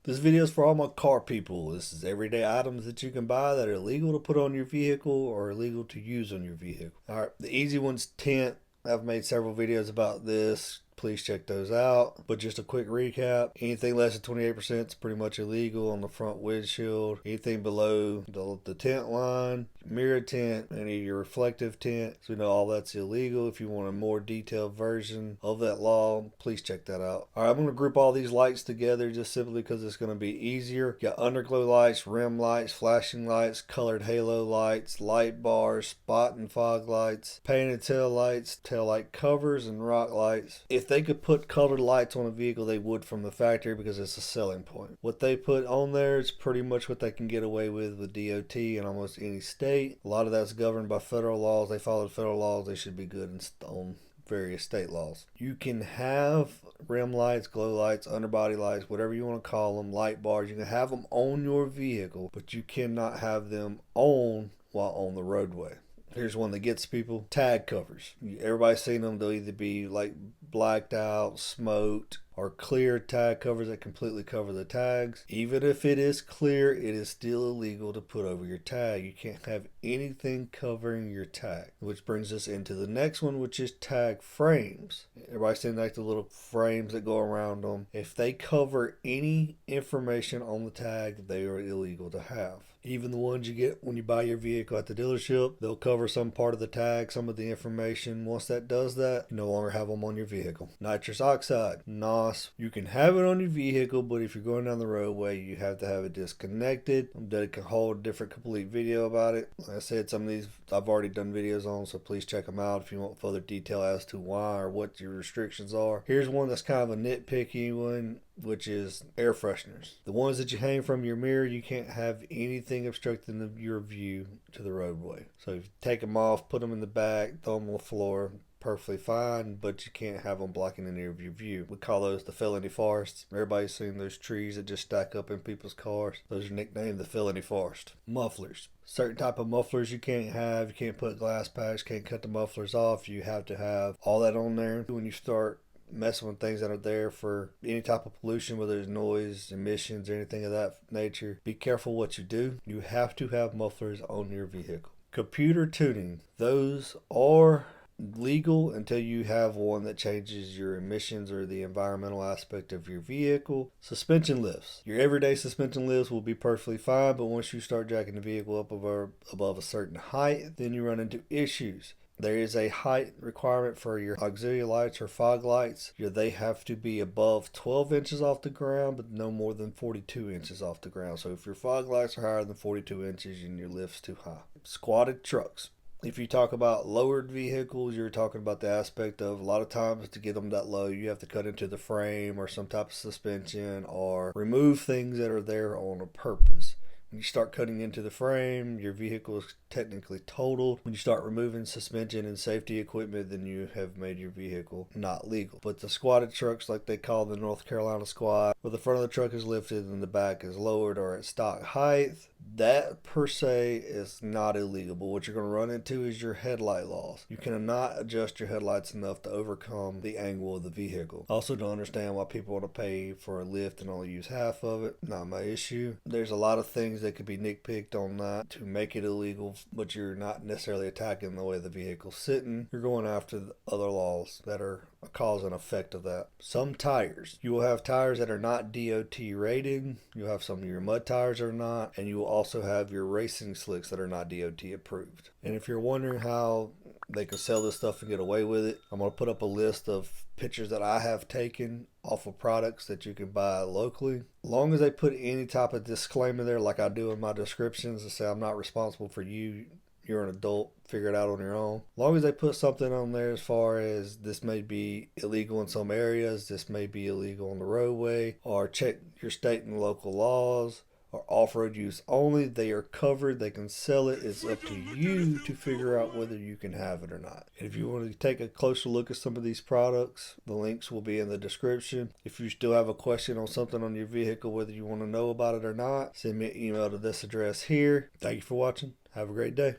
This video is for all my car people. This is everyday items that you can buy that are illegal to put on your vehicle or illegal to use on your vehicle. Alright, the easy one's tint. I've made several videos about this. Please check those out. But just a quick recap. Anything less than 28% is pretty much illegal on the front windshield. Anything below the tint line, mirror tint, any of your reflective tint. So we know all that's illegal. If you want a more detailed version of that law, please check that out. Alright, I'm going to group all these lights together just simply because it's going to be easier. You got underglow lights, rim lights, flashing lights, colored halo lights, light bars, spot and fog lights, painted tail lights, tail light covers, and rock lights. If they could put colored lights on a vehicle, they would from the factory because it's a selling point. What they put on there is pretty much what they can get away with DOT in almost any state. A lot of that's governed by federal laws. They follow federal laws. They should be good on various state laws. You can have rim lights, glow lights, underbody lights, whatever you want to call them, light bars. You can have them on your vehicle, but you cannot have them on while on the roadway. Here's one that gets people. Tag covers. Everybody's seen them. They'll either be like blacked out, smoked, or clear tag covers that completely cover the tags. Even if it is clear, it is still illegal to put over your tag. You can't have anything covering your tag. Which brings us into the next one, which is tag frames. Everybody's seen like the little frames that go around them. If they cover any information on the tag, they are illegal to have. Even the ones you get when you buy your vehicle at the dealership, they'll cover some part of the tag, some of the information. Once that does that, you no longer have them on your vehicle. Nitrous Oxide Nos. You can have it on your vehicle, but if you're going down the roadway, you have to have it disconnected. I'm dedicated a whole different complete video about it. Like I said, some of these I've already done videos on, so please check them out if you want further detail as to why or what your restrictions are. Here's one that's kind of a nitpicky one, which is air fresheners. The ones that you hang from your mirror, you can't have anything obstructing your view to the roadway. So if you take them off, put them in the back, throw them on the floor, perfectly fine, but you can't have them blocking any of your view. We call those the felony forests. Everybody's seen those trees that just stack up in people's cars. Those are nicknamed the felony forest. Mufflers. Certain type of mufflers you can't have. You can't put glass packs, can't cut the mufflers off. You have to have all that on there. When you start messing with things that are there for any type of pollution, whether it's noise, emissions, or anything of that nature, be careful what you do. You have to have mufflers on your vehicle. Computer tuning. Those are legal until you have one that changes your emissions or the environmental aspect of your vehicle. Suspension lifts. Your everyday suspension lifts will be perfectly fine, but once you start jacking the vehicle up above a certain height, then you run into issues. There is a height requirement for your auxiliary lights or fog lights. They have to be above 12 inches off the ground, but no more than 42 inches off the ground. So if your fog lights are higher than 42 inches and your lift's too high. Squatted trucks. If you talk about lowered vehicles, you're talking about the aspect of a lot of times to get them that low, you have to cut into the frame or some type of suspension or remove things that are there on a purpose. When you start cutting into the frame, your vehicle is technically totaled. When you start removing suspension and safety equipment, then you have made your vehicle not legal. But the squatted trucks, like they call the North Carolina squat, where the front of the truck is lifted and the back is lowered or at stock height, that per se is not illegal. But what you're going to run into is your headlight loss. You cannot adjust your headlights enough to overcome the angle of the vehicle. Also don't understand why people want to pay for a lift and only use half of it. Not my issue. There's a lot of things that could be nitpicked on that to make it illegal, but you're not necessarily attacking the way the vehicle's sitting. You're going after the other laws that are a cause and effect of that. Some tires. You will have tires that are not DOT rated. You'll have some of your mud tires that are not, and you will also have your racing slicks that are not DOT approved. And if you're wondering how they can sell this stuff and get away with it, I'm going to put up a list of pictures that I have taken off of products that you can buy locally. As long as they put any type of disclaimer there, like I do in my descriptions, to say I'm not responsible for you, you're an adult, figure it out on your own. As long as they put something on there as far as this may be illegal in some areas, this may be illegal on the roadway, or check your state and local laws, or off-road use only, they are covered, they can sell it. It's up to you to figure out whether you can have it or not. And if you want to take a closer look at some of these products, the links will be in the description. If you still have a question on something on your vehicle, whether you want to know about it or not, send me an email to this address here. Thank you for watching. Have a great day.